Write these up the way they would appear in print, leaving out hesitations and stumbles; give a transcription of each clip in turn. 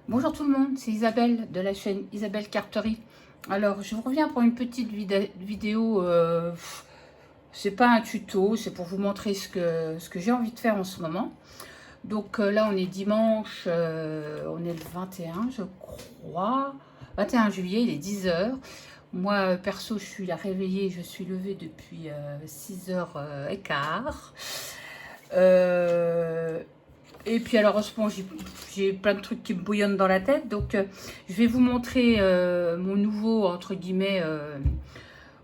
Bonjour tout le monde, c'est Isabelle de la chaîne Isabelle Carterie. Alors, je vous reviens pour une petite vidéo, c'est pas un tuto, c'est pour vous montrer ce que j'ai envie de faire en ce moment. Donc là, on est dimanche, on est le 21, je crois, 21 juillet, il est 10 h. Moi, perso, je suis la réveillée, je suis levée depuis 6h15. Et puis alors en ce moment j'ai plein de trucs qui me bouillonnent dans la tête, donc je vais vous montrer mon nouveau, entre guillemets,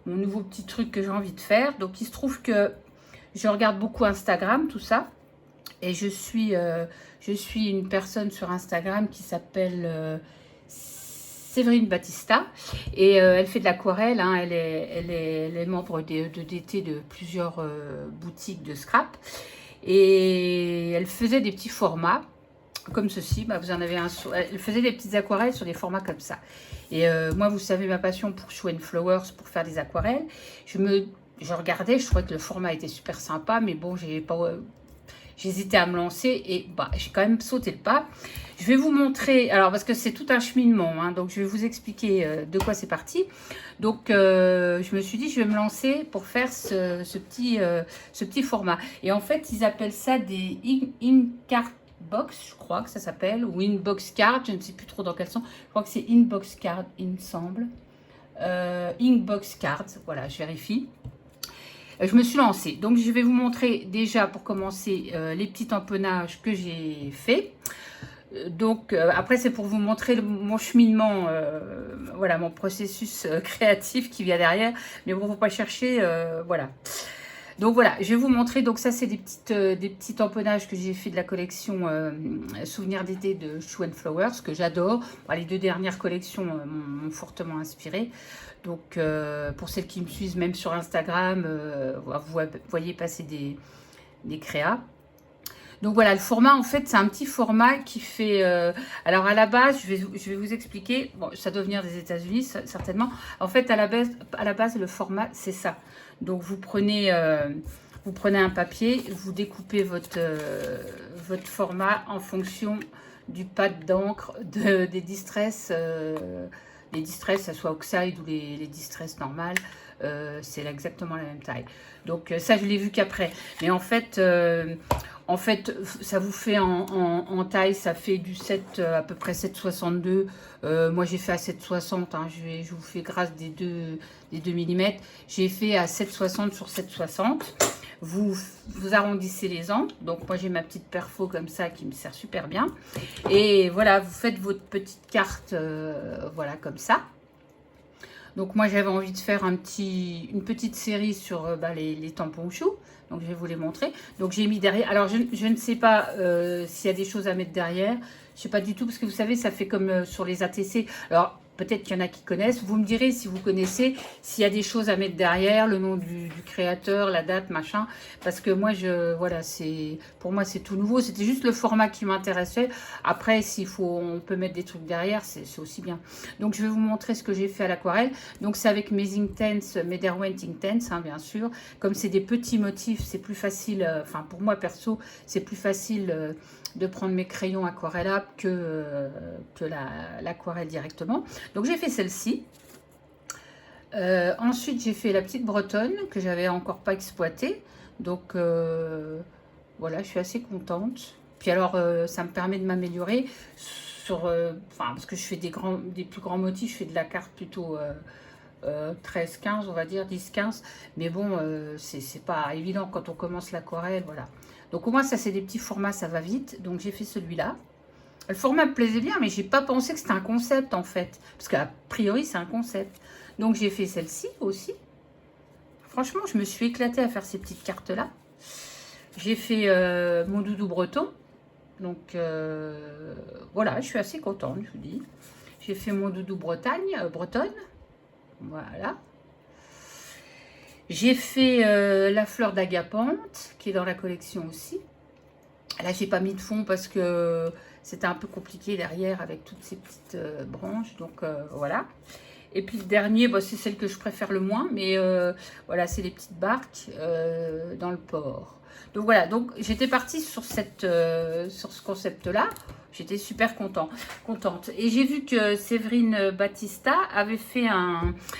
mon nouveau petit truc que j'ai envie de faire. Donc il se trouve que je regarde beaucoup Instagram, tout ça, et je suis une personne sur Instagram qui s'appelle Séverine Battista, et elle fait de l'aquarelle, hein. Elle est membre de DT de plusieurs boutiques de scrap. Et elle faisait des petits formats comme ceci. Bah, vous en avez un. Elle faisait des petites aquarelles sur des formats comme ça. Et moi, vous savez ma passion pour Show and Flowers, pour faire des aquarelles. Je regardais, je trouvais que le format était super sympa, mais bon, j'hésitais à me lancer et bah, j'ai quand même sauté le pas. Je vais vous montrer, alors parce que c'est tout un cheminement, hein, donc je vais vous expliquer de quoi c'est parti. Donc je me suis dit, je vais me lancer pour faire ce petit format. Et en fait, ils appellent ça des in-card box, je crois que ça s'appelle, ou in-box card, je ne sais plus trop dans quel sens. Je crois que c'est in-box card, il me semble. In-box card, voilà, je vérifie. Je me suis lancée. Donc, je vais vous montrer déjà, pour commencer, les petits tamponnages que j'ai fait. Donc, après, c'est pour vous montrer mon cheminement, voilà, mon processus créatif qui vient derrière. Mais bon, il ne faut pas chercher, voilà. Donc, voilà, je vais vous montrer. Donc, ça, c'est des petits tamponnages que j'ai fait de la collection Souvenirs d'été de Shoe and Flowers, que j'adore. Bon, les deux dernières collections m'ont fortement inspirée. Donc, pour celles qui me suivent, même sur Instagram, vous voyez passer des créas. Donc voilà, le format, en fait, c'est un petit format qui fait... alors, à la base, je vais vous expliquer. Bon, ça doit venir des États-Unis, certainement. En fait, à la base, le format, c'est ça. Donc, vous prenez un papier, vous découpez votre format en fonction du pad d'encre, des distress... les distress, ça soit oxide ou les distress normales, c'est exactement la même taille. Donc ça, je l'ai vu qu'après. Mais en fait, ça vous fait en taille, ça fait du 7, à peu près 7,62. Moi, j'ai fait à 7,60. Hein, je vous fais grâce des 2 mm. J'ai fait à 7,60 sur 7,60. Vous arrondissez les angles. Donc, moi, j'ai ma petite perfo comme ça qui me sert super bien. Et voilà, vous faites votre petite carte, voilà, comme ça. Donc, moi, j'avais envie de faire une petite série sur les tampons choux. Donc, je vais vous les montrer. Donc, j'ai mis derrière. Alors, je ne sais pas s'il y a des choses à mettre derrière. Je ne sais pas du tout, parce que vous savez, ça fait comme sur les ATC. Alors, peut-être qu'il y en a qui connaissent. Vous me direz si vous connaissez, s'il y a des choses à mettre derrière, le nom du créateur, la date, machin. Parce que moi, voilà, pour moi, c'est tout nouveau. C'était juste le format qui m'intéressait. Après, on peut mettre des trucs derrière, c'est aussi bien. Donc, je vais vous montrer ce que j'ai fait à l'aquarelle. Donc, c'est avec mes Inktense, mes Derwent Inktense, hein, bien sûr. Comme c'est des petits motifs, c'est plus facile. Enfin, pour moi, perso, c'est plus facile de prendre mes crayons aquarellables que l'aquarelle directement. Donc j'ai fait celle-ci. Ensuite j'ai fait la petite bretonne que j'avais encore pas exploitée. Donc voilà, je suis assez contente. Puis alors ça me permet de m'améliorer sur, parce que je fais des plus grands motifs, je fais de la carte plutôt 13-15, on va dire 10-15. Mais bon, c'est pas évident quand on commence l'aquarelle, voilà. Donc au moins ça c'est des petits formats, ça va vite. Donc j'ai fait celui-là. Le format me plaisait bien, mais j'ai pas pensé que c'était un concept en fait. Parce qu'a priori, c'est un concept. Donc j'ai fait celle-ci aussi. Franchement, je me suis éclatée à faire ces petites cartes-là. J'ai fait mon doudou breton. Donc voilà, je suis assez contente, je vous dis. J'ai fait mon doudou bretonne. Voilà. J'ai fait la fleur d'agapante, qui est dans la collection aussi. Là, j'ai pas mis de fond parce que c'était un peu compliqué derrière avec toutes ces petites branches. Donc, voilà. Et puis, le dernier, c'est celle que je préfère le moins. Mais voilà, c'est les petites barques dans le port. Donc voilà, donc j'étais partie sur ce concept-là. J'étais super contente. Et j'ai vu que Séverine Battista avait fait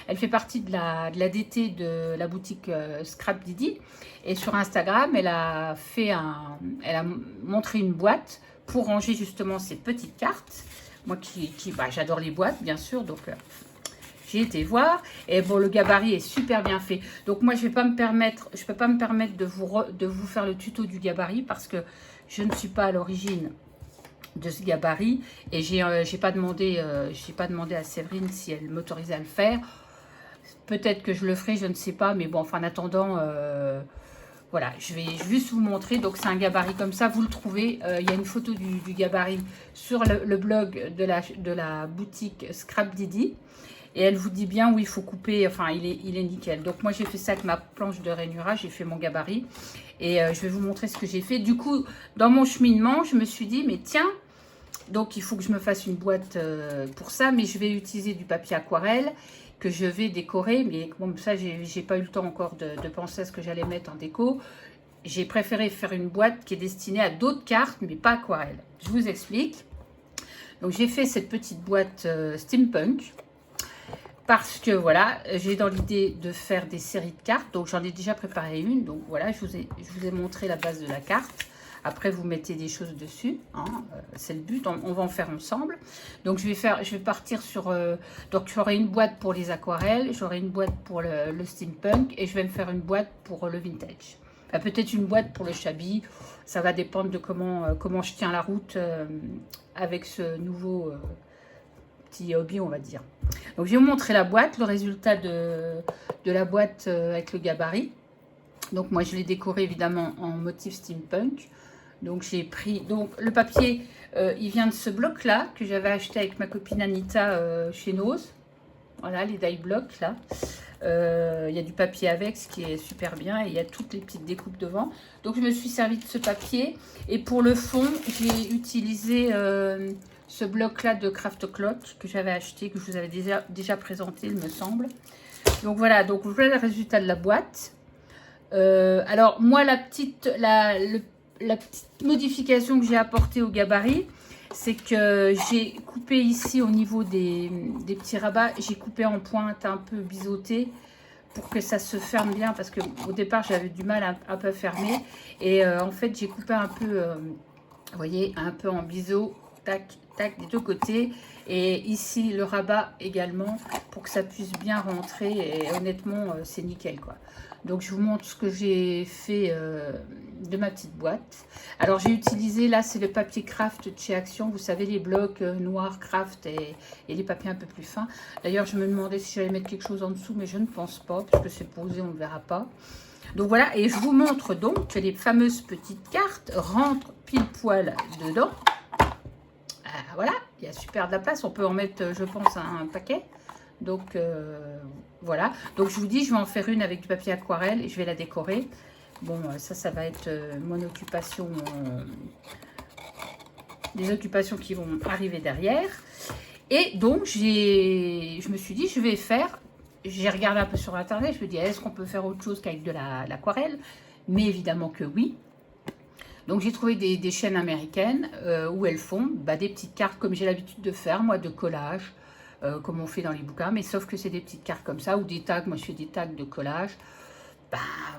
elle fait partie de la DT de la boutique Scrap Didi. Et sur Instagram, elle a montré une boîte pour ranger justement ces petites cartes. Moi j'adore les boîtes, bien sûr, donc j'ai été voir. Et bon, le gabarit est super bien fait. Donc moi, je peux pas me permettre de vous faire le tuto du gabarit parce que je ne suis pas à l'origine de ce gabarit et j'ai pas demandé à Séverine si elle m'autorisait à le faire. Peut-être que je le ferai, je ne sais pas, mais bon, enfin en attendant, voilà, je vais juste vous montrer. Donc c'est un gabarit comme ça, vous le trouvez. Il y a une photo du gabarit sur le blog de la boutique Scrap Didi. Et elle vous dit bien où il faut couper, enfin il est nickel. Donc moi j'ai fait ça avec ma planche de rainurage, j'ai fait mon gabarit. Et je vais vous montrer ce que j'ai fait. Du coup, dans mon cheminement, je me suis dit, mais tiens, donc il faut que je me fasse une boîte pour ça. Mais je vais utiliser du papier aquarelle que je vais décorer. Mais comme ça, j'ai pas eu le temps encore de penser à ce que j'allais mettre en déco. J'ai préféré faire une boîte qui est destinée à d'autres cartes, mais pas aquarelle. Je vous explique. Donc j'ai fait cette petite boîte steampunk. Parce que voilà, j'ai dans l'idée de faire des séries de cartes. Donc j'en ai déjà préparé une. Donc voilà, je vous ai montré la base de la carte. Après, vous mettez des choses dessus. Hein, c'est le but. On va en faire ensemble. Donc je vais partir sur... donc j'aurai une boîte pour les aquarelles. J'aurai une boîte pour le steampunk. Et je vais me faire une boîte pour le vintage. Enfin, peut-être une boîte pour le shabby. Ça va dépendre de comment je tiens la route avec ce nouveau... hobby, on va dire. Donc je vais vous montrer la boîte, le résultat de la boîte avec le gabarit. Donc moi je l'ai décoré évidemment en motif steampunk. Donc j'ai pris, donc le papier il vient de ce bloc là que j'avais acheté avec ma copine Anita chez Nose. Voilà les die blocks là. Il y a du papier avec, ce qui est super bien, et il y a toutes les petites découpes devant. Donc je me suis servi de ce papier, et pour le fond j'ai utilisé ce bloc-là de Craft Cloth que j'avais acheté, que je vous avais déjà présenté, il me semble. Donc voilà, donc voilà le résultat de la boîte. Alors moi, la petite modification que j'ai apportée au gabarit, c'est que j'ai coupé ici au niveau des petits rabats, j'ai coupé en pointe un peu biseauté pour que ça se ferme bien, parce que au départ j'avais du mal un peu fermer, et en fait j'ai coupé un peu, vous voyez, un peu en biseau, tac, tac, des deux côtés, et ici le rabat également, pour que ça puisse bien rentrer, et honnêtement c'est nickel quoi. Donc je vous montre ce que j'ai fait de ma petite boîte. Alors j'ai utilisé, là c'est le papier craft de chez Action, vous savez les blocs noirs craft et les papiers un peu plus fins. D'ailleurs je me demandais si j'allais mettre quelque chose en dessous, mais je ne pense pas, parce que c'est posé, on ne verra pas. Donc voilà, et je vous montre donc que les fameuses petites cartes rentrent pile poil dedans. Voilà, il y a super de la place, on peut en mettre je pense un paquet. Donc voilà, donc je vous dis, je vais en faire une avec du papier aquarelle et je vais la décorer. Bon, ça va être mon occupation, des occupations qui vont arriver derrière. Et donc je me suis dit, je vais faire, j'ai regardé un peu sur internet, je me dis, est-ce qu'on peut faire autre chose qu'avec de l'aquarelle? Mais évidemment que oui. Donc j'ai trouvé des chaînes américaines où elles font des petites cartes comme j'ai l'habitude de faire, moi, de collage. Comme on fait dans les bouquins, mais sauf que c'est des petites cartes comme ça, ou des tags. Moi je fais des tags de collage.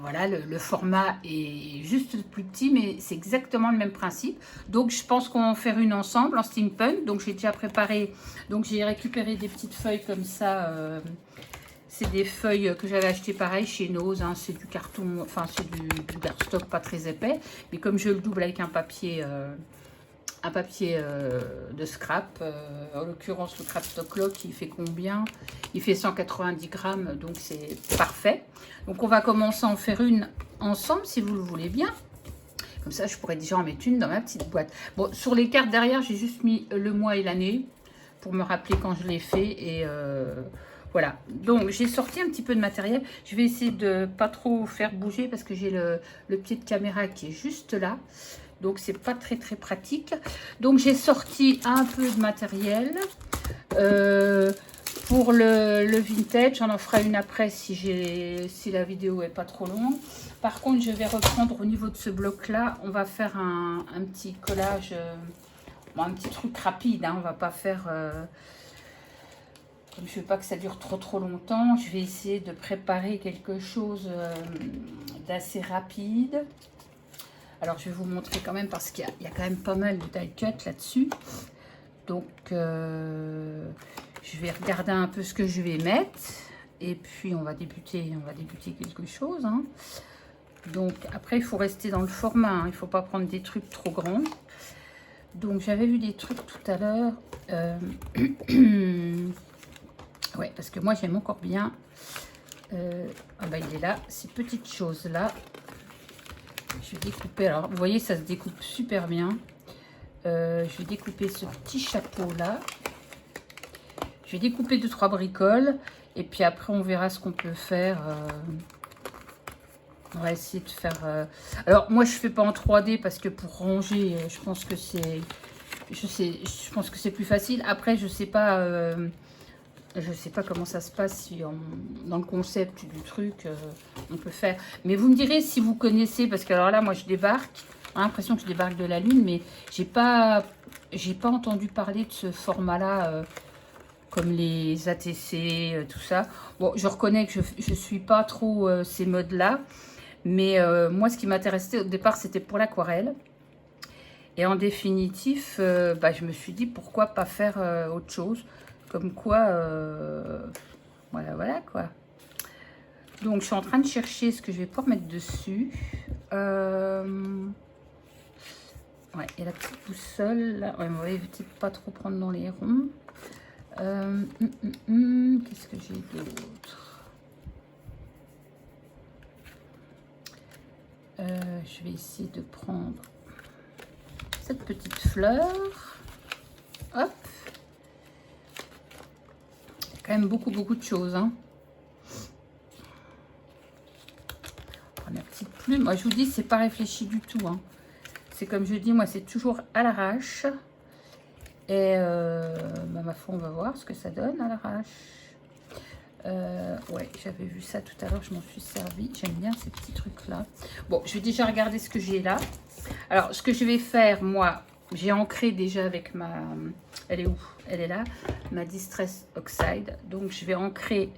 Voilà, le format est juste plus petit, mais c'est exactement le même principe. Donc je pense qu'on va en faire une ensemble en steampunk. Donc j'ai déjà préparé, donc j'ai récupéré des petites feuilles comme ça. C'est des feuilles que j'avais achetées pareil chez Nose, hein. C'est du carton, enfin c'est du cardstock pas très épais, mais comme je le double avec un papier de scrap, en l'occurrence le Craft Cloth, qui fait combien? Il fait 190 grammes, donc c'est parfait. Donc on va commencer à en faire une ensemble si vous le voulez bien. Comme ça je pourrais déjà en mettre une dans ma petite boîte. Bon, sur les cartes derrière j'ai juste mis le mois et l'année pour me rappeler quand je l'ai fait, et voilà. Donc j'ai sorti un petit peu de matériel. Je vais essayer de pas trop faire bouger parce que j'ai le pied de caméra qui est juste là. Donc c'est pas très pratique. Donc j'ai sorti un peu de matériel. Pour le vintage, j'en en ferai une après si la vidéo est pas trop longue. Par contre, je vais reprendre au niveau de ce bloc-là. On va faire un petit collage, bon, un petit truc rapide. Hein, on va pas faire... comme je veux pas que ça dure trop longtemps, je vais essayer de préparer quelque chose d'assez rapide. Alors, je vais vous montrer quand même parce qu'il y a quand même pas mal de die cut là-dessus. Donc, je vais regarder un peu ce que je vais mettre. Et puis, on va débuter quelque chose. Hein. Donc, après, il faut rester dans le format. Hein. Il ne faut pas prendre des trucs trop grands. Donc, j'avais vu des trucs tout à l'heure. Ouais, parce que moi, j'aime encore bien. Ah bah, il est là. Ces petites choses-là. Je vais découper. Alors, vous voyez, ça se découpe super bien. Je vais découper ce petit chapeau-là. Je vais découper 2-3 bricoles. Et puis après, on verra ce qu'on peut faire. On va essayer de faire... Alors, moi, je ne fais pas en 3D parce que pour ranger, je pense que c'est... Je pense que c'est plus facile. Après, je sais pas comment ça se passe si dans le concept du truc, on peut faire. Mais vous me direz si vous connaissez, parce que alors là, moi, je débarque. J'ai l'impression que je débarque de la Lune, mais j'ai pas entendu parler de ce format-là, comme les ATC, tout ça. Bon, je reconnais que je suis pas trop ces modes-là, mais moi, ce qui m'intéressait au départ, c'était pour l'aquarelle. Et en définitif, bah, je me suis dit, pourquoi pas faire autre chose. Comme quoi, voilà quoi. Donc, je suis en train de chercher ce que je vais pouvoir mettre dessus. Ouais, et la petite boussole, là. Ouais, on va éviter de pas trop prendre dans les ronds. Qu'est-ce que j'ai d'autre? Je vais essayer de prendre cette petite fleur. Hop. Il y a quand même beaucoup de choses. Hein. La petite plume. Moi, je vous dis, c'est pas réfléchi du tout. Hein. C'est comme je dis, moi, c'est toujours à l'arrache. Et bah, ma foi, on va voir ce que ça donne à l'arrache. Ouais, j'avais vu ça tout à l'heure, je m'en suis servi. J'aime bien ces petits trucs-là. Bon, je vais déjà regarder ce que j'ai là. Alors, ce que je vais faire, moi, j'ai ancré déjà avec ma... Elle est où? Elle est là. Ma Distress Oxide. Donc, je vais ancrer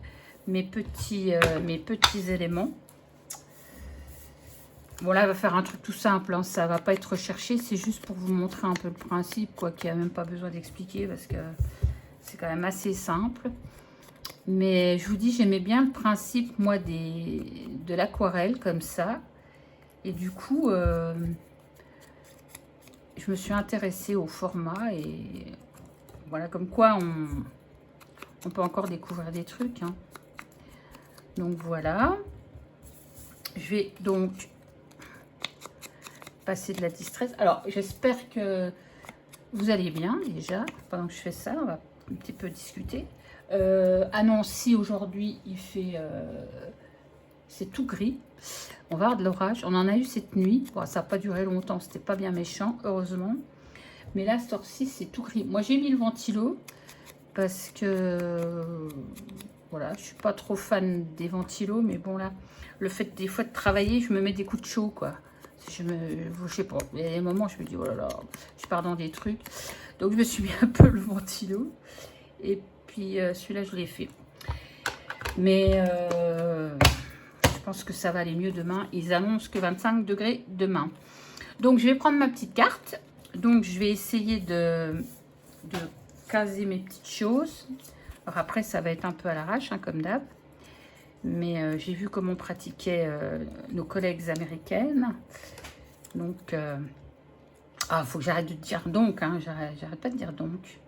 mes petits éléments. Bon, là, elle va faire un truc tout simple. Hein. Ça va pas être recherché. C'est juste pour vous montrer un peu le principe, quoi, qu'il n'y a même pas besoin d'expliquer parce que c'est quand même assez simple. Mais je vous dis, j'aimais bien le principe, moi, de l'aquarelle comme ça. Et du coup, je me suis intéressée au format. Et voilà, comme quoi on peut encore découvrir des trucs. Hein. Donc, voilà. Je vais donc passer de la distress. Alors, j'espère que vous allez bien, déjà. Pendant que je fais ça, on va un petit peu discuter. À Nancy aujourd'hui il fait c'est tout gris, on va avoir de l'orage, on en a eu cette nuit, bon, ça n'a pas duré longtemps, c'était pas bien méchant heureusement, mais là ce heure-ci c'est tout gris. Moi j'ai mis le ventilo parce que voilà, je suis pas trop fan des ventilos, mais bon là le fait des fois de travailler, je me mets des coups de chaud quoi. Je sais pas, il y a des moments où je me dis oh là là, je pars dans des trucs, donc je me suis mis un peu le ventilo. Et puis celui-là je l'ai fait, mais je pense que ça va aller mieux demain. Ils annoncent que 25 degrés demain, donc je vais prendre ma petite carte. Donc je vais essayer de caser mes petites choses. Alors après ça va être un peu à l'arrache hein, comme d'hab, mais j'ai vu comment pratiquaient nos collègues américaines. Donc faut que j'arrête de dire donc hein, j'arrête pas de dire donc.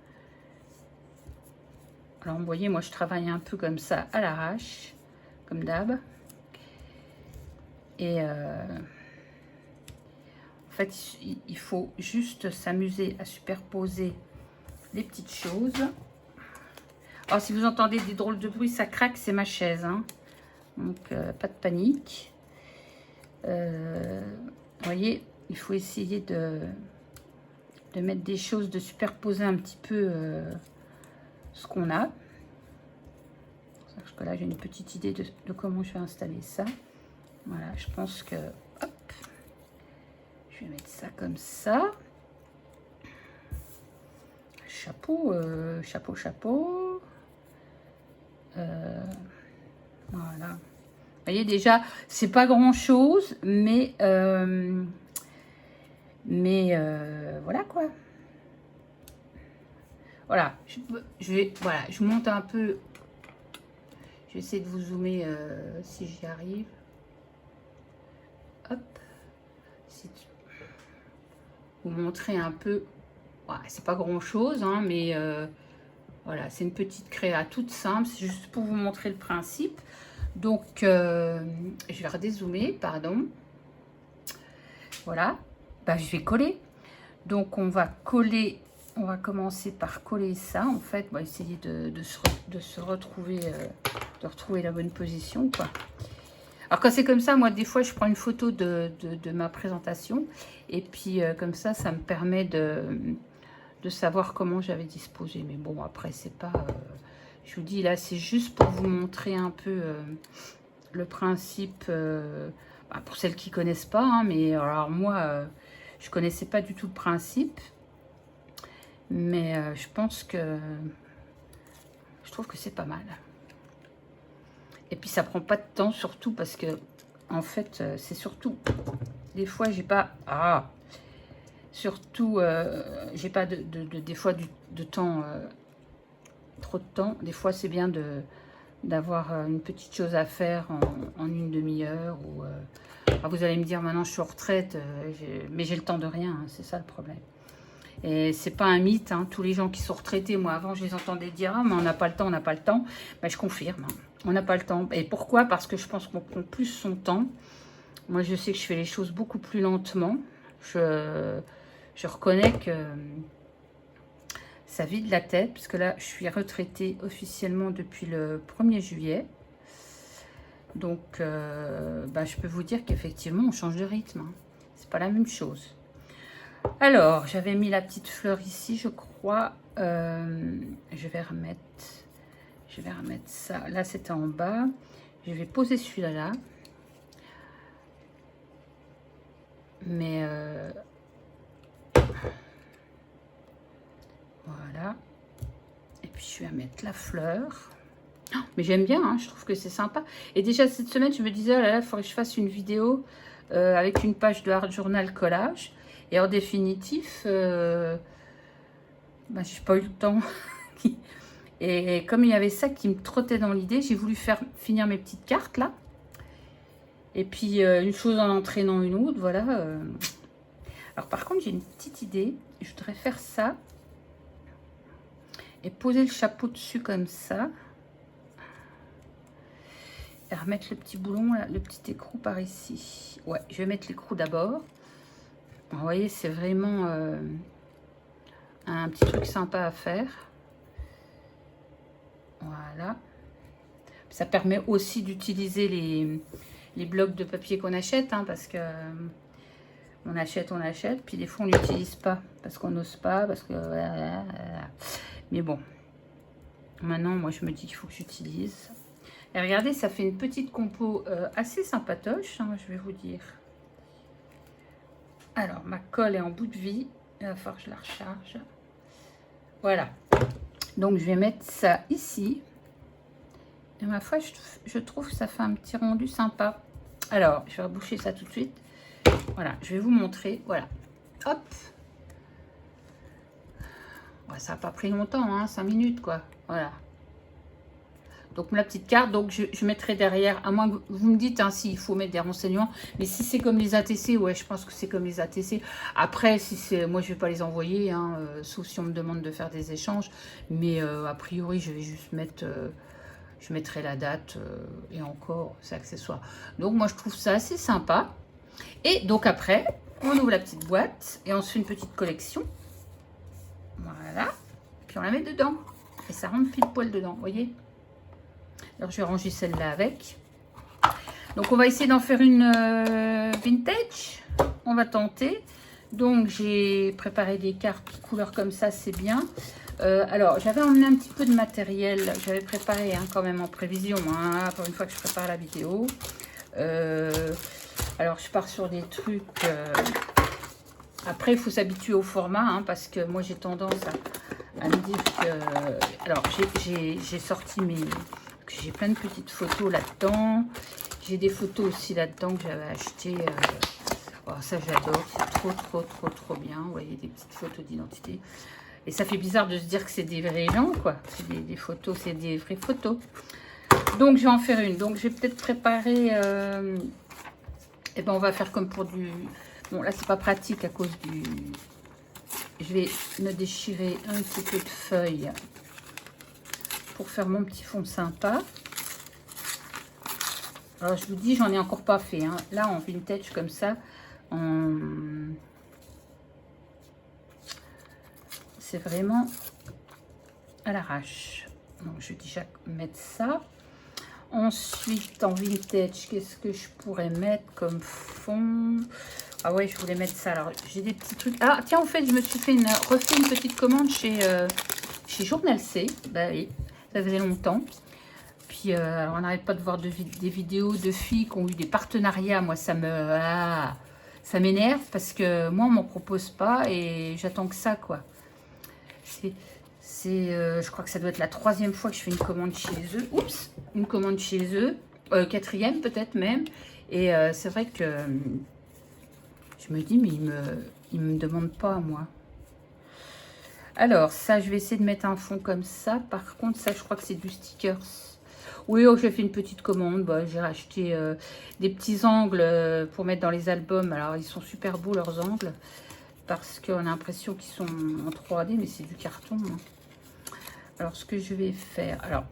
Alors, vous voyez, moi, je travaille un peu comme ça, à l'arrache, comme d'hab. Et en fait, il faut juste s'amuser à superposer les petites choses. Alors, si vous entendez des drôles de bruit, ça craque, c'est ma chaise. Hein. Donc, pas de panique. Vous voyez, il faut essayer de de mettre des choses, de superposer un petit peu ce qu'on a. Donc, Parce que là, j'ai une petite idée de comment je vais installer ça. Voilà, je pense que... Hop, je vais mettre ça comme ça. Chapeau, chapeau. Voilà. Vous voyez déjà, c'est pas grand chose, mais voilà quoi. Voilà, voilà, je monte un peu. Je vais essayer de vous zoomer si j'y arrive. Hop. Vous montrer un peu. Voilà, c'est pas grand chose, hein, mais voilà, c'est une petite créa toute simple. C'est juste pour vous montrer le principe. Donc, je vais redézoomer, pardon. Voilà, bah, je vais coller. Donc, on va coller. On va commencer par coller ça. En fait, on va essayer de se retrouver, de retrouver la bonne position, quoi. Alors, quand c'est comme ça, moi, des fois, je prends une photo de ma présentation. Et puis, comme ça me permet de savoir comment j'avais disposé. Mais bon, après, c'est pas... je vous dis, là, c'est juste pour vous montrer un peu le principe... bah, pour celles qui connaissent pas, hein, mais alors moi, je connaissais pas du tout le principe. Mais je pense que... Je trouve que c'est pas mal. Et puis, ça prend pas de temps, surtout parce que... En fait, c'est surtout... Des fois, j'ai pas... Ah, surtout, j'ai pas des fois de temps... trop de temps. Des fois, c'est bien d'avoir une petite chose à faire en une demi-heure. Ou vous allez me dire, maintenant, je suis en retraite, mais j'ai le temps de rien. Hein, c'est ça le problème. Et c'est pas un mythe, hein. Tous les gens qui sont retraités, moi avant je les entendais dire ah mais on n'a pas le temps, on n'a pas le temps. Ben, je confirme, hein. On n'a pas le temps. Et pourquoi? Parce que je pense qu'on prend plus son temps. Moi je sais que je fais les choses beaucoup plus lentement. Je reconnais que ça vide la tête, puisque là je suis retraitée officiellement depuis le 1er juillet. Donc ben, je peux vous dire qu'effectivement on change de rythme, hein. C'est pas la même chose. Alors, j'avais mis la petite fleur ici, je crois. Je vais remettre ça. Là, c'était en bas. Je vais poser celui-là là. Mais voilà. Et puis, je vais mettre la fleur. Oh, mais j'aime bien, hein, je trouve que c'est sympa. Et déjà, cette semaine, je me disais, oh là là, il faudrait que je fasse une vidéo avec une page de Art Journal collage. Et en définitif, bah, j'ai pas eu le temps. Et comme il y avait ça qui me trottait dans l'idée, j'ai voulu finir mes petites cartes là. Et puis une chose en entraînant une autre, voilà. Alors par contre, j'ai une petite idée. Je voudrais faire ça. Et poser le chapeau dessus comme ça. Et remettre le petit boulon, là, le petit écrou par ici. Ouais, je vais mettre l'écrou d'abord. Vous voyez, c'est vraiment un petit truc sympa à faire. Voilà. Ça permet aussi d'utiliser les blocs de papier qu'on achète, hein, parce que on achète, puis des fois on n'utilise pas, parce qu'on n'ose pas, parce que... Mais bon, maintenant, moi, je me dis qu'il faut que j'utilise. Et regardez, ça fait une petite compo assez sympatoche, hein, je vais vous dire. Alors, ma colle est en bout de vie. Il va falloir que je la recharge. Voilà. Donc, je vais mettre ça ici. Et ma foi, je trouve que ça fait un petit rendu sympa. Alors, je vais reboucher ça tout de suite. Voilà, je vais vous montrer. Voilà. Hop. Ouais, ça n'a pas pris longtemps, hein, 5 minutes, quoi. Voilà. Donc, la petite carte, donc je mettrai derrière, à moins que vous me dites hein, s'il faut mettre des renseignements. Mais si c'est comme les ATC, ouais, je pense que c'est comme les ATC. Après, si c'est, moi, je ne vais pas les envoyer, hein, sauf si on me demande de faire des échanges. Mais a priori, je vais juste mettre, je mettrai la date et encore, c'est accessoire. Donc, moi, je trouve ça assez sympa. Et donc, après, on ouvre la petite boîte et on se fait une petite collection. Voilà. Puis, on la met dedans. Et ça rentre pile poil dedans, vous voyez. Alors, je vais ranger celle-là avec. Donc, on va essayer d'en faire une vintage. On va tenter. Donc, j'ai préparé des cartes couleurs comme ça, c'est bien. Alors, j'avais emmené un petit peu de matériel. J'avais préparé hein, quand même en prévision, hein, pour une fois que je prépare la vidéo. Alors, je pars sur des trucs... Après, il faut s'habituer au format, hein, parce que moi, j'ai tendance à me dire que... Alors, j'ai sorti mes... J'ai plein de petites photos là-dedans. J'ai des photos aussi là-dedans que j'avais achetées. Oh, ça, j'adore. C'est trop bien. Vous voyez, des petites photos d'identité. Et ça fait bizarre de se dire que c'est des vrais gens, quoi. C'est des photos, c'est des vraies photos. Donc, je vais en faire une. Donc, je vais peut-être préparer... Et ben, on va faire comme pour du... Bon, là, c'est pas pratique à cause du... Je vais me déchirer un petit peu de feuilles pour faire mon petit fond sympa. Alors, je vous dis, j'en ai encore pas fait. Hein. Là, en vintage comme ça, c'est vraiment à l'arrache. Donc, je vais déjà mettre ça. Ensuite, en vintage, qu'est-ce que je pourrais mettre comme fond? Ah ouais, je voulais mettre ça. Alors, j'ai des petits trucs. Ah, tiens, en fait, je me suis refait une petite commande chez Journal C. Bah oui, ça faisait longtemps. Puis, alors, on n'arrête pas de voir des vidéos de filles qui ont eu des partenariats. Moi, ça m'énerve parce que moi, on m'en propose pas et j'attends que ça, quoi. Je crois que ça doit être la 3e fois que je fais une commande chez eux. Oups, une commande chez eux. 4e peut-être même. Et c'est vrai que je me dis, mais ils me demandent pas à moi. Alors, ça, je vais essayer de mettre un fond comme ça. Par contre, ça, je crois que c'est du stickers. Oui, oh, j'ai fait une petite commande. Bah, j'ai racheté des petits angles pour mettre dans les albums. Alors, ils sont super beaux, leurs angles. Parce qu'on a l'impression qu'ils sont en 3D, mais c'est du carton. Hein. Alors, ce que je vais faire... Alors,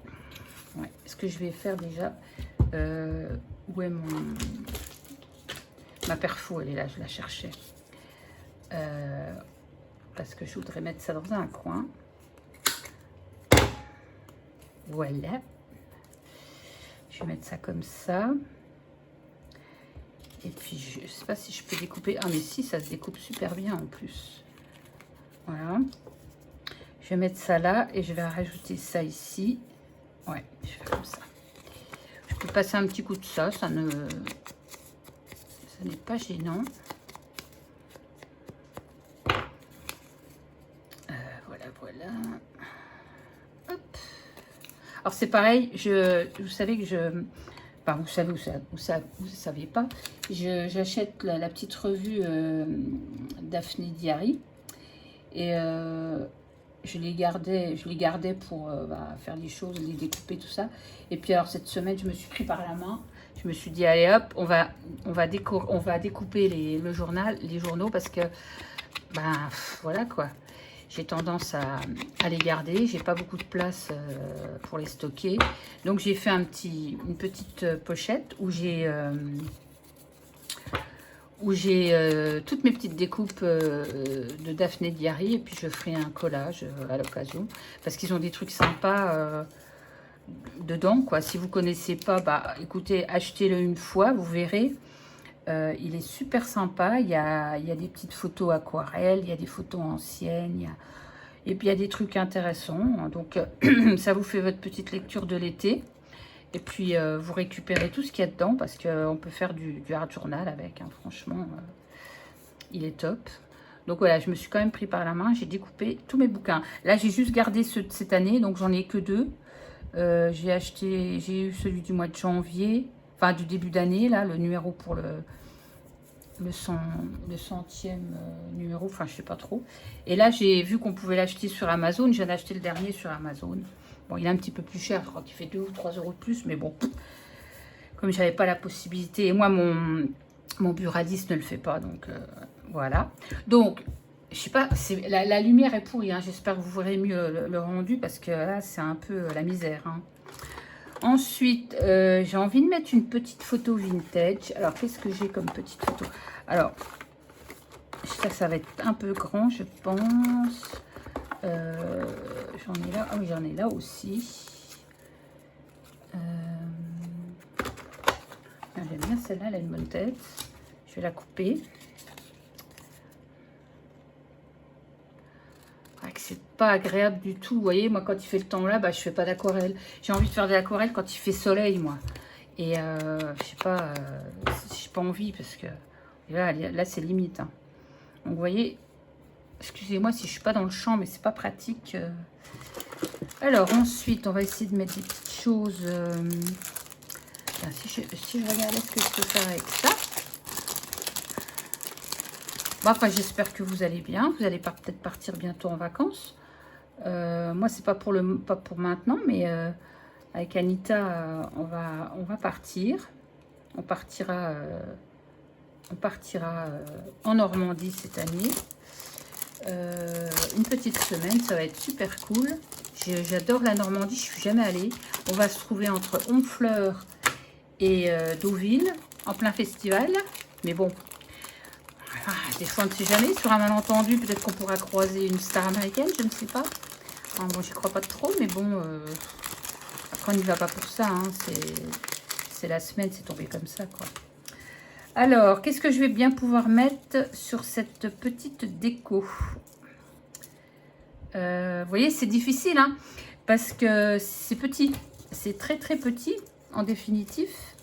ouais, ce que je vais faire déjà... où est ma perfo, elle est là, je la cherchais. Parce que je voudrais mettre ça dans un coin. Voilà. Je vais mettre ça comme ça. Et puis, je ne sais pas si je peux découper. Ah, mais si, ça se découpe super bien en plus. Voilà. Je vais mettre ça là et je vais rajouter ça ici. Ouais, je fais comme ça. Je peux passer un petit coup de ça, ça n'est pas gênant. Voilà. Hop. Alors c'est pareil, vous savez que enfin vous savez, vous ne saviez pas, j'achète la petite revue Daphné Diary et je les gardais pour faire les choses, les découper, tout ça. Et puis alors cette semaine, je me suis pris par la main. Je me suis dit, allez hop, on va découper les journaux parce que, voilà quoi. J'ai tendance à les garder. J'ai pas beaucoup de place pour les stocker. Donc j'ai fait une petite pochette où j'ai toutes mes petites découpes de Daphné Diary. Et puis je ferai un collage à l'occasion. Parce qu'ils ont des trucs sympas dedans, quoi. Si vous connaissez pas, écoutez, achetez-le une fois, vous verrez. Il est super sympa. Il y a des petites photos aquarelles, il y a des photos anciennes, et puis il y a des trucs intéressants. Donc ça vous fait votre petite lecture de l'été. Et puis vous récupérez tout ce qu'il y a dedans parce qu'on peut faire du art journal avec. Hein. Franchement, il est top. Donc voilà, je me suis quand même pris par la main. J'ai découpé tous mes bouquins. Là, j'ai juste gardé ceux de cette année, donc j'en ai que 2. J'ai eu celui du mois de janvier, enfin du début d'année, là, le numéro pour le 100e numéro, enfin je sais pas trop. Et là, j'ai vu qu'on pouvait l'acheter sur Amazon. J'ai acheté le dernier sur Amazon. Bon, il est un petit peu plus cher, je crois qu'il fait 2 ou 3 euros de plus, mais bon, comme j'avais pas la possibilité, et moi, mon buraliste ne le fait pas, donc voilà. Donc, je sais pas, la lumière est pourrie, hein. J'espère que vous verrez mieux le rendu, parce que là, c'est un peu la misère. Hein. Ensuite, j'ai envie de mettre une petite photo vintage. Alors, qu'est-ce que j'ai comme petite photo? Alors, ça va être un peu grand, je pense. J'en ai là. Ah oui, j'en ai là aussi. J'aime bien celle-là, elle a une bonne tête. Je vais la couper. pas agréable du tout. Vous voyez, moi, quand il fait le temps là, bah, je fais pas d'aquarelle. J'ai envie de faire de l'aquarelle quand il fait soleil, moi. Et je sais pas, j'ai pas envie parce que là c'est limite. Hein. Donc, vous voyez, excusez-moi si je suis pas dans le champ, mais c'est pas pratique. Alors, ensuite, on va essayer de mettre des petites choses. Si je regardais ce que je peux faire avec ça. Bon, enfin, j'espère que vous allez bien. Vous allez peut-être partir bientôt en vacances. Moi, c'est pas pour maintenant, mais avec Anita, on va partir. On partira en Normandie cette année. Une petite semaine, ça va être super cool. J'adore la Normandie, je suis jamais allée. On va se trouver entre Honfleur et Deauville, en plein festival. Mais bon, des fois on ne sait jamais. Sur un malentendu, peut-être qu'on pourra croiser une star américaine, je ne sais pas. Enfin, bon, j'y crois pas trop, mais bon, après on n'y va pas pour ça. Hein. C'est la semaine, c'est tombé comme ça, quoi. Alors, qu'est-ce que je vais bien pouvoir mettre sur cette petite déco? Vous voyez, c'est difficile, hein, parce que c'est petit. C'est très, très petit, en définitif.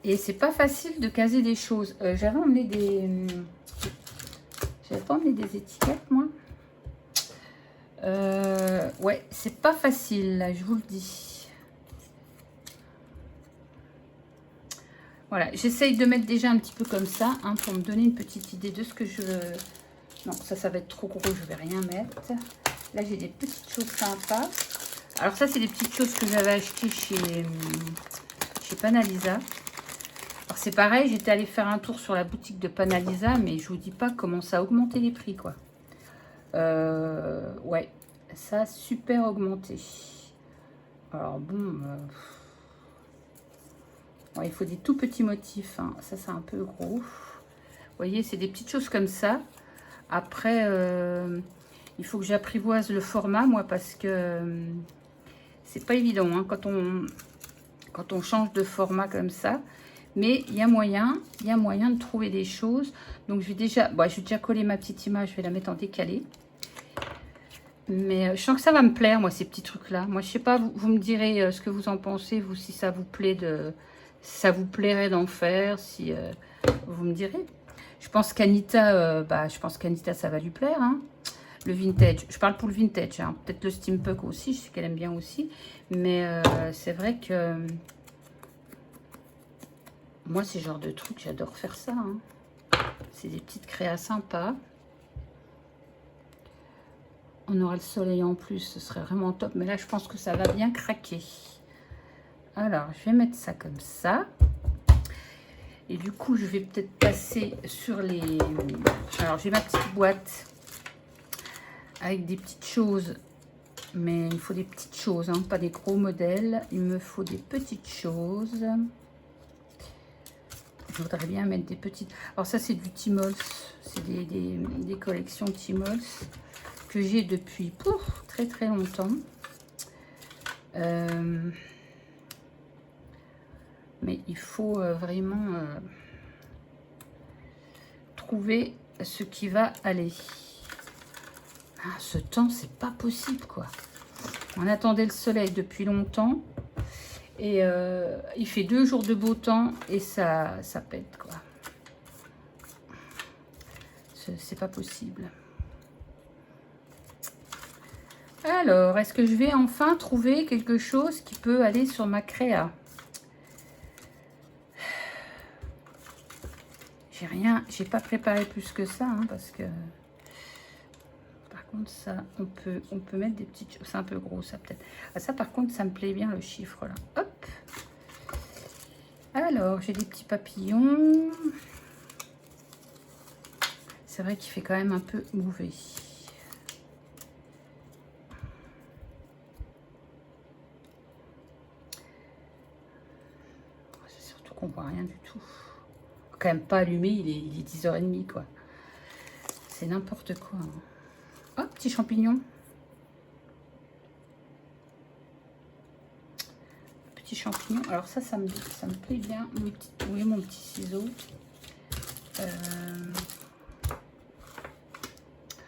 Et c'est pas facile de caser des choses. J'avais emmené des... J'avais pas emmené des étiquettes, moi. Ouais, c'est pas facile, là, je vous le dis. Voilà, j'essaye de mettre déjà un petit peu comme ça, hein, pour me donner une petite idée de ce que je veux. Non, ça va être trop gros, je vais rien mettre. Là, j'ai des petites choses sympas. Alors ça, c'est des petites choses que j'avais achetées chez Panalisa. Alors c'est pareil, j'étais allée faire un tour sur la boutique de Panalisa, mais je vous dis pas comment ça a augmenté les prix, quoi. Ouais, ça a super augmenté. Alors bon... Bon, il faut des tout petits motifs, hein. Ça c'est un peu gros. Vous voyez, c'est des petites choses comme ça. Après, il faut que j'apprivoise le format, moi, parce que c'est pas évident, hein, quand on change de format comme ça. Mais il y a moyen de trouver des choses. Donc je vais déjà coller ma petite image, je vais la mettre en décalé. Mais je sens que ça va me plaire, moi, ces petits trucs-là. Moi, je sais pas, vous me direz ce que vous en pensez, vous, si ça vous plaît ça vous plairait d'en faire, si vous me direz. Je pense qu'Anita, ça va lui plaire, hein. Le vintage, je parle pour le vintage, hein. Peut-être le steampunk aussi, je sais qu'elle aime bien aussi. Mais c'est vrai que moi, c'est le genre de truc, j'adore faire ça, hein. C'est des petites créas sympas. On aura le soleil en plus, ce serait vraiment top. Mais là, je pense que ça va bien craquer. Alors, je vais mettre ça comme ça. Et du coup, je vais peut-être passer sur les... Alors, j'ai ma petite boîte avec des petites choses. Mais il faut des petites choses, hein, pas des gros modèles. Il me faut des petites choses. Je voudrais bien mettre des petites... Alors, ça, c'est du Timols. C'est des collections Timols que j'ai depuis très, très longtemps. Mais il faut vraiment trouver ce qui va aller. Ah, ce temps, c'est pas possible, quoi. On attendait le soleil depuis longtemps. Et il fait 2 jours de beau temps et ça pète, quoi. C'est pas possible. Alors, est-ce que je vais enfin trouver quelque chose qui peut aller sur ma créa? J'ai pas préparé plus que ça, hein, parce que par contre ça, on peut mettre des petites choses. C'est un peu gros ça peut-être. Ah, ça par contre ça me plaît bien le chiffre là. Hop. Alors j'ai des petits papillons. C'est vrai qu'il fait quand même un peu mauvais. C'est surtout qu'on voit rien du tout. Quand même pas allumé, il est 10h30, quoi. C'est n'importe quoi, hein. Oh, petit champignon. Petit champignon. Alors ça me plaît bien. Oui, mon petit ciseau. Ça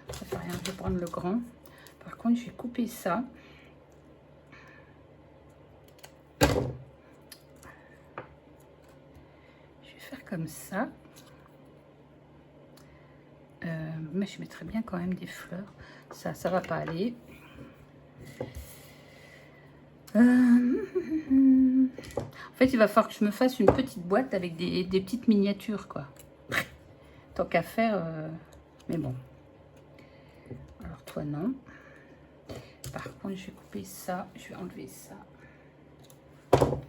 va faire rien, je vais prendre le grand. Par contre, je vais couper ça. Je vais faire comme ça. Mais je mettrais bien quand même des fleurs. Ça va pas aller. En fait, il va falloir que je me fasse une petite boîte avec des petites miniatures, quoi. Tant qu'à faire, mais bon. Alors toi, non. Par contre, je vais couper ça. Je vais enlever ça. On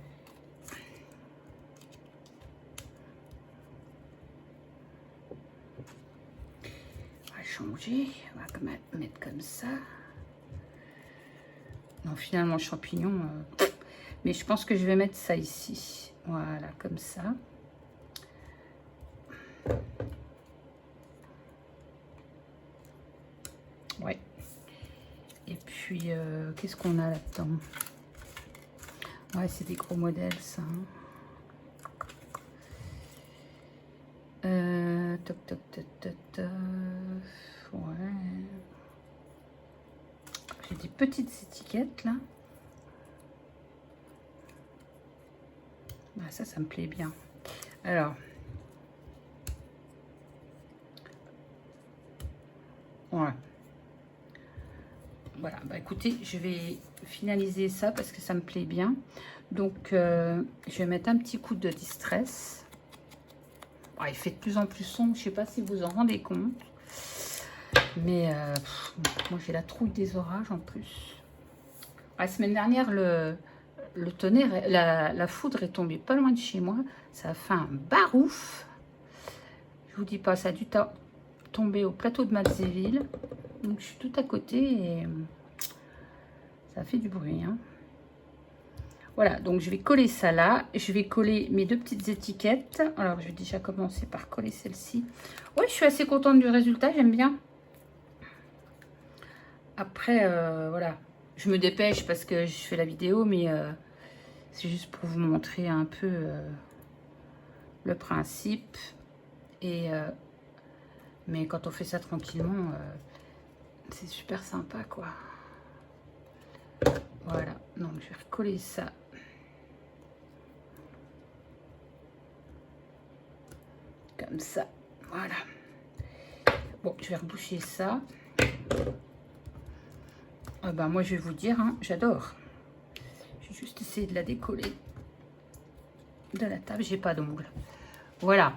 va changer. On va mettre comme ça. Non, finalement, champignon. Mais je pense que je vais mettre ça ici. Voilà, comme ça. Ouais. Et puis, qu'est-ce qu'on a là-dedans? Ouais, c'est des gros modèles, ça. Toc, toc, toc, toc, toc. Ouais. J'ai des petites étiquettes, là. Bah, ça me plaît bien. Alors. Ouais. Voilà, bah écoutez, je vais finaliser ça parce que ça me plaît bien. Donc, je vais mettre un petit coup de distress. Bon, il fait de plus en plus sombre, je ne sais pas si vous en rendez compte. Mais moi, j'ai la trouille des orages en plus. La semaine dernière, le tonnerre, la foudre est tombée pas loin de chez moi. Ça a fait un barouf. Je vous dis pas, ça a dû tomber au plateau de Malzéville. Donc je suis tout à côté et ça fait du bruit. Hein. Voilà, donc je vais coller ça là. Je vais coller mes deux petites étiquettes. Alors je vais déjà commencer par coller celle-ci. Ouais, je suis assez contente du résultat, j'aime bien. Après, voilà, je me dépêche parce que je fais la vidéo, mais c'est juste pour vous montrer un peu le principe. Et mais quand on fait ça tranquillement, c'est super sympa, quoi. Voilà, donc je vais recoller ça. Comme ça, voilà. Bon, je vais reboucher ça. Ben, moi, je vais vous dire, hein, j'adore. Je vais juste essayer de la décoller de la table. J'ai pas d'ongle. Voilà.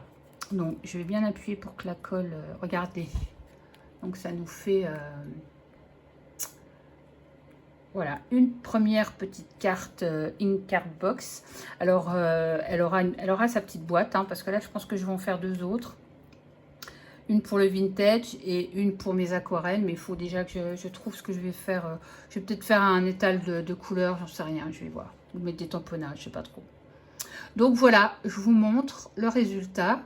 Donc, je vais bien appuyer pour que la colle... regardez. Donc, ça nous fait... voilà, une première petite carte Inkart Box. Alors, elle aura sa petite boîte, hein, parce que là, je pense que je vais en faire deux autres. Une pour le vintage et une pour mes aquarelles. Mais il faut déjà que je trouve ce que je vais faire. Je vais peut-être faire un étal de couleurs, j'en sais rien, je vais voir. Ou mettre des tamponnages, je sais pas trop. Donc voilà, je vous montre le résultat.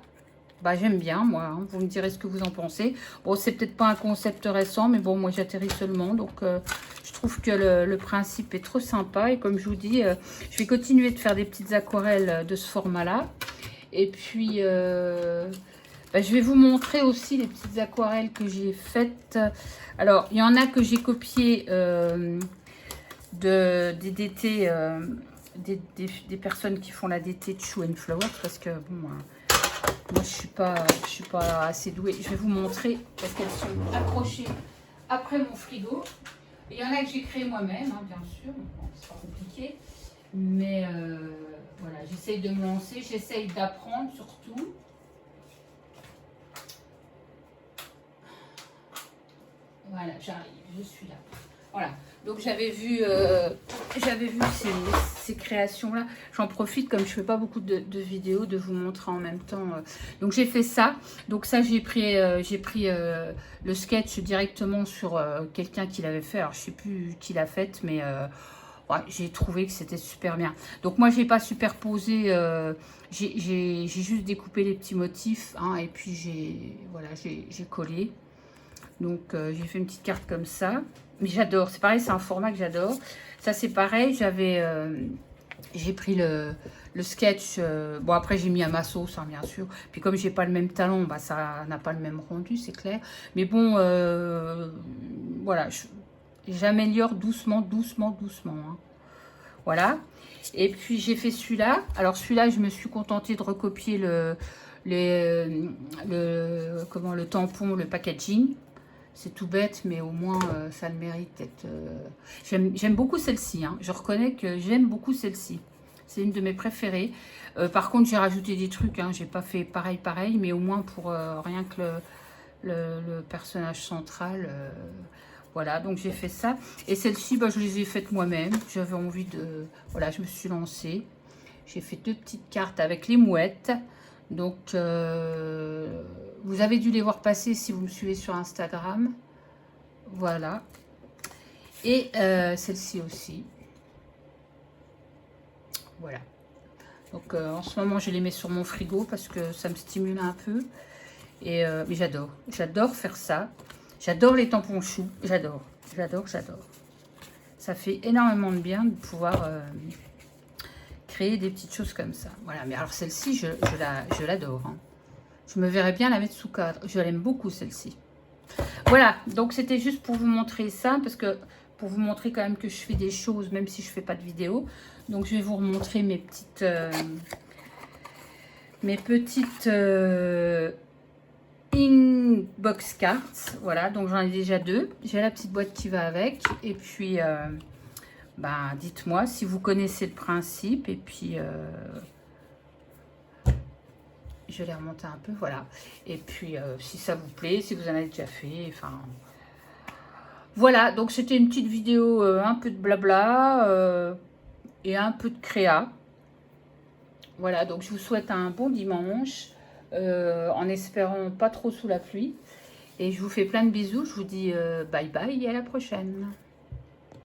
Bah, j'aime bien, moi. Hein. Vous me direz ce que vous en pensez. Bon, c'est peut-être pas un concept récent, mais bon, moi, j'atterris seulement. Donc, je trouve que le principe est trop sympa. Et comme je vous dis, je vais continuer de faire des petites aquarelles de ce format-là. Et puis, bah, je vais vous montrer aussi les petites aquarelles que j'ai faites. Alors, il y en a que j'ai copiées des DT, des personnes qui font la DT de Shoe and Flowers. Parce que, bon... moi, je suis pas assez douée. Je vais vous montrer parce qu'elles sont accrochées après mon frigo. Et il y en a que j'ai créé moi-même, hein, bien sûr. Bon, c'est pas compliqué. Mais voilà, j'essaye de me lancer. J'essaye d'apprendre surtout. Voilà, j'arrive. Je suis là. Voilà. Donc j'avais vu ces créations-là. J'en profite, comme je fais pas beaucoup de vidéos, de vous montrer en même temps. Donc j'ai fait ça. Donc ça, j'ai pris le sketch directement sur quelqu'un qui l'avait fait. Alors je sais plus qui l'a fait, mais ouais, j'ai trouvé que c'était super bien. Donc moi, j'ai pas superposé. J'ai juste découpé les petits motifs, hein, et puis j'ai collé. Donc j'ai fait une petite carte comme ça. Mais j'adore, c'est pareil, c'est un format que j'adore. Ça c'est pareil, j'avais J'ai pris le sketch. Bon, après, j'ai mis à ma sauce, hein, bien sûr. Puis comme j'ai pas le même talent, bah, ça n'a pas le même rendu, c'est clair. Mais bon, voilà, j'améliore doucement, doucement, doucement. Hein. Voilà. Et puis, j'ai fait celui-là. Alors, celui-là, je me suis contentée de recopier le tampon, le packaging. C'est tout bête, mais au moins, ça le mérite d'être... J'aime beaucoup celle-ci. Hein. Je reconnais que j'aime beaucoup celle-ci. C'est une de mes préférées. Par contre, j'ai rajouté des trucs. Hein. J'ai pas fait pareil, mais au moins pour rien que le personnage central. Voilà, donc j'ai fait ça. Et celle-ci, bah, je les ai faites moi-même. J'avais envie de... Voilà, je me suis lancée. J'ai fait 2 petites cartes avec les mouettes. Donc, vous avez dû les voir passer si vous me suivez sur Instagram. Voilà. Et celle-ci aussi. Voilà. Donc, en ce moment, je les mets sur mon frigo parce que ça me stimule un peu. Et, mais j'adore. J'adore faire ça. J'adore les tampons choux. J'adore. J'adore, j'adore. Ça fait énormément de bien de pouvoir... créer des petites choses comme ça. Voilà, mais alors celle-ci, je l'adore. Hein. Je me verrais bien la mettre sous cadre. Je l'aime beaucoup, celle-ci. Voilà, donc c'était juste pour vous montrer ça, parce que pour vous montrer quand même que je fais des choses, même si je fais pas de vidéo. Donc je vais vous remontrer mes petites inbox cards. Voilà, donc j'en ai déjà 2. J'ai la petite boîte qui va avec. Et puis... bah, dites-moi si vous connaissez le principe. Et puis, je vais remonter un peu, voilà. Et puis, si ça vous plaît, si vous en avez déjà fait, enfin... Voilà, donc c'était une petite vidéo, un peu de blabla et un peu de créa. Voilà, donc je vous souhaite un bon dimanche, en espérant pas trop sous la pluie. Et je vous fais plein de bisous, je vous dis bye bye et à la prochaine.